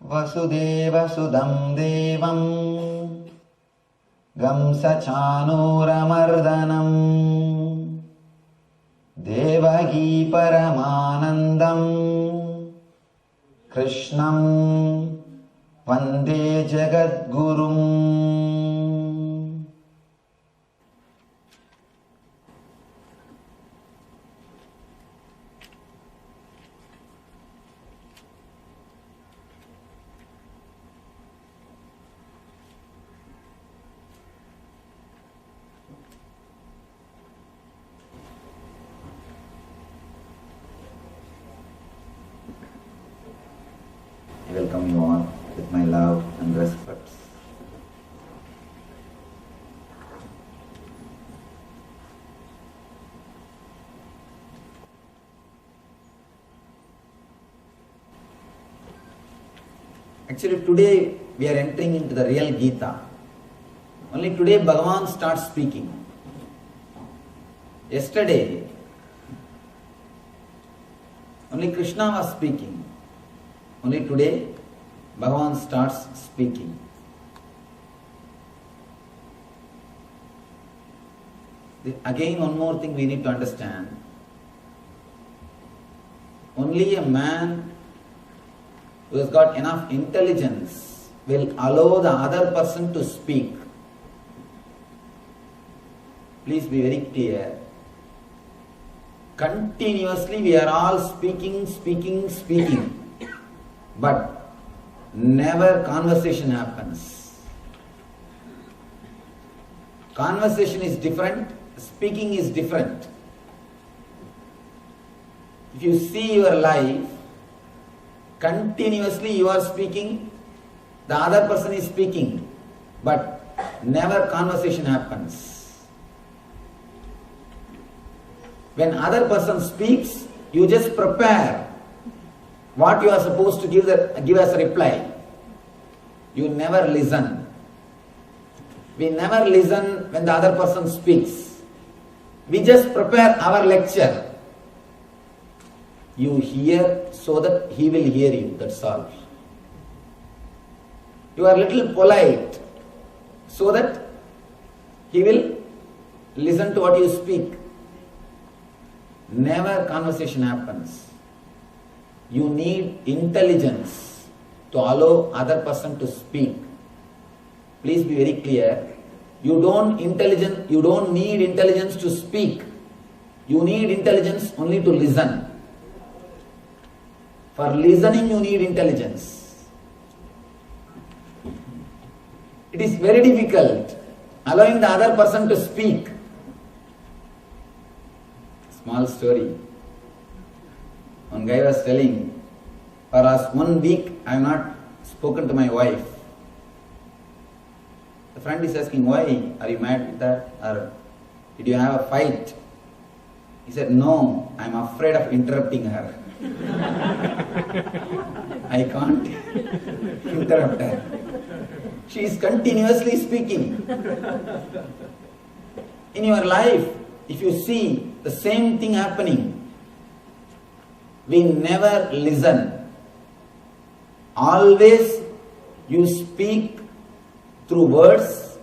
वसुदेवसुदं देवं कंसचाणूरमर्दनं देवकी परमानन्दं कृष्णं वन्दे जगद्गुरुम्. I welcome you all with my love and respect. Actually, today we are entering into the real Gita. Only today Bhagavan starts speaking. Yesterday, only Krishna was speaking. Only today, Bhagavan starts speaking. Again, one more thing we need to understand. Only a man who has got enough intelligence will allow the other person to speak. Please be very clear. Continuously we are all speaking. But never conversation happens. Conversation is different, speaking is different. If you see your life, continuously you are speaking, the other person is speaking, but never conversation happens. When other person speaks, you just prepare what you are supposed to give as a reply. You never listen. We never listen when the other person speaks. We just prepare our lecture. You hear so that he will hear you, that's all. You are little polite so that he will listen to what you speak. Never conversation happens. You need intelligence to allow other person to speak. Please be very clear. You don't need intelligence to speak. You need intelligence only to listen. For listening you need intelligence. It is very difficult allowing the other person to speak. Small story. One guy was telling, for last 1 week I have not spoken to my wife. The friend is asking, why? Are you mad with that? Or did you have a fight? He said, no, I am afraid of interrupting her. I can't interrupt her. She is continuously speaking. In your life, if you see the same thing happening, we never listen. Always you speak through words.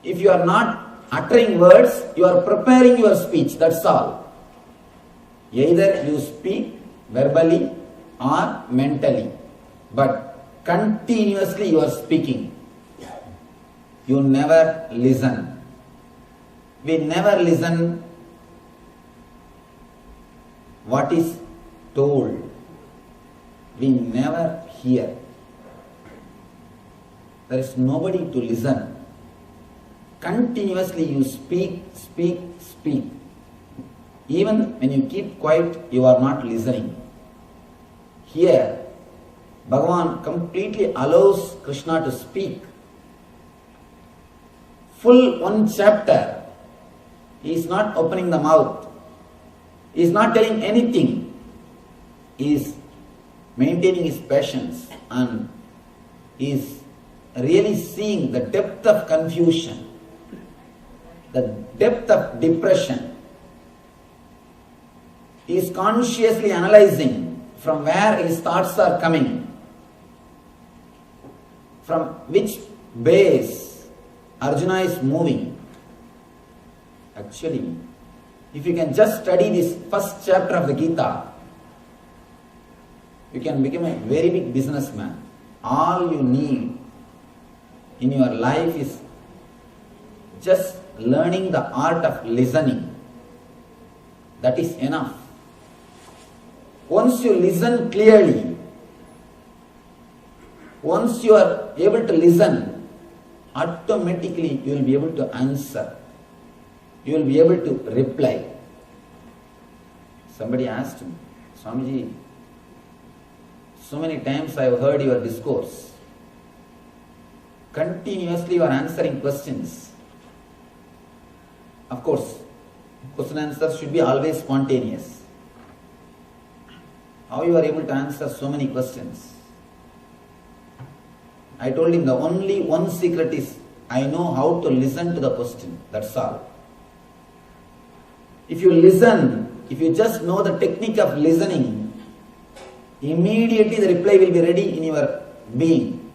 If you are not uttering words, you are preparing your speech, that's all. Either you speak verbally or mentally, but continuously you are speaking. You never listen. We never listen what is told. We never hear. There is nobody to listen. Continuously you speak. Even when you keep quiet, you are not listening. Here, Bhagavan completely allows Krishna to speak. Full 1 chapter. He is not opening the mouth. He is not telling anything. He is maintaining his patience and he is really seeing the depth of confusion, the depth of depression. He is consciously analyzing from where his thoughts are coming. from which base Arjuna is moving. Actually, if you can just study this first chapter of the Gita, you can become a very big businessman. All you need in your life is just learning the art of listening. That is enough. Once you listen clearly, once you are able to listen, automatically you will be able to answer. You will be able to reply. Somebody asked me, Swamiji, so many times I have heard your discourse. Continuously you are answering questions. Of course, question answers should be always spontaneous. How you are able to answer so many questions? I told him the only one secret is I know how to listen to the question. That's all. If you listen, if you just know the technique of listening, immediately the reply will be ready in your being.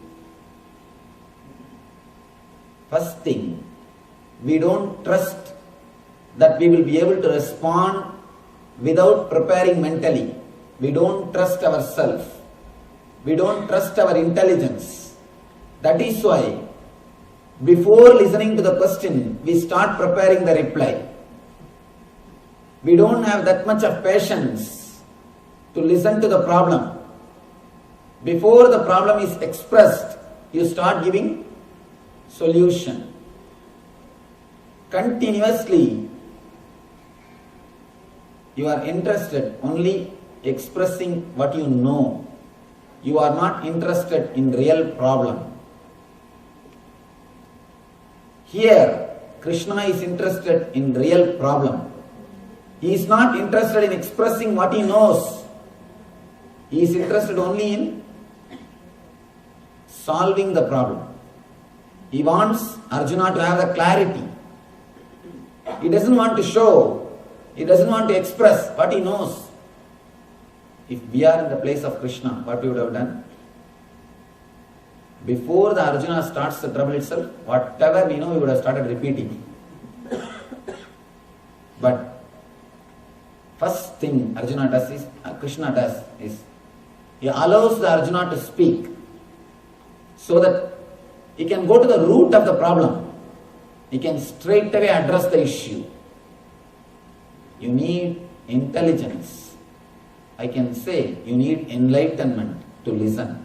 First thing, we don't trust that we will be able to respond without preparing mentally. We don't trust ourselves. We don't trust our intelligence. That is why, before listening to the question, we start preparing the reply. We don't have that much of patience to listen to the problem. Before the problem is expressed, you start giving solution. Continuously, you are interested only expressing what you know. You are not interested in real problem. Here, Krishna is interested in real problem. He is not interested in expressing what he knows. He is interested only in solving the problem. He wants Arjuna to have the clarity. He doesn't want to show. He doesn't want to express what he knows. If we are in the place of Krishna, what we would have done? Before the Arjuna starts the trouble itself, whatever we know, we would have started repeating. But first thing Arjuna does is, Krishna does is, he allows the Arjuna to speak so that he can go to the root of the problem. He can straight away address the issue. You need intelligence. I can say you need enlightenment to listen.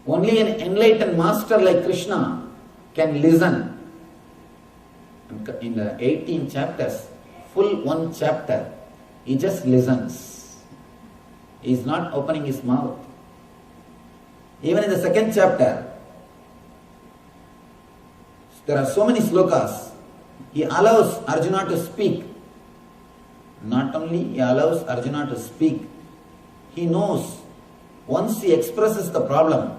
Only an enlightened master like Krishna can listen. In the 18 chapters, full one chapter, he just listens. He is not opening his mouth. Even in the second chapter, there are so many slokas. He allows Arjuna to speak. Not only he allows Arjuna to speak, he knows once he expresses the problem,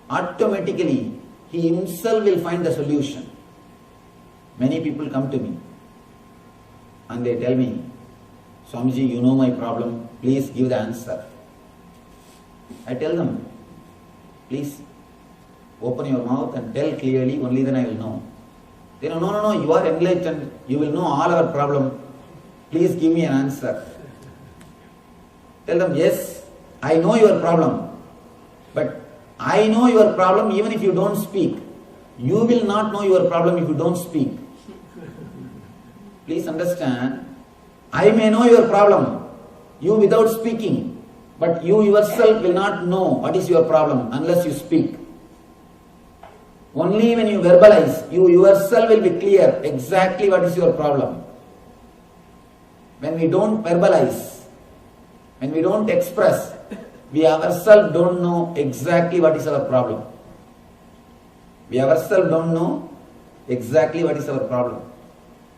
automatically he himself will find the solution. Many people come to me and they tell me, Swamiji, you know my problem, please give the answer. I tell them, please open your mouth and tell clearly, only then I will know. They know, no, you are enlightened, you will know all our problem, please give me an answer. Tell them, yes, I know your problem, but I know your problem even if you don't speak. You will not know your problem if you don't speak. Please understand, I may know your problem, you without speaking, but you yourself will not know what is your problem unless you speak. Only when you verbalize, you yourself will be clear exactly what is your problem. When we don't verbalize, when we don't express, we ourselves don't know exactly what is our problem. We ourselves don't know exactly what is our problem.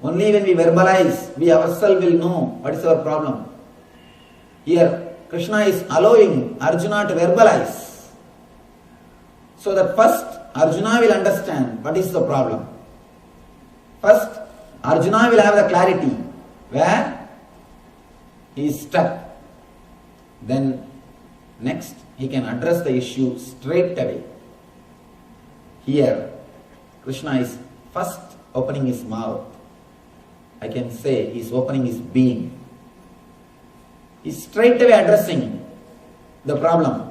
Only when we verbalize, we ourselves will know what is our problem. Here, Krishna is allowing Arjuna to verbalize, so that first Arjuna will understand what is the problem. First, Arjuna will have the clarity where he is stuck. Then Next, he can address the issue straight away. Here, Krishna is first opening his mouth. I can say he is opening his being. He is straight away addressing the problem.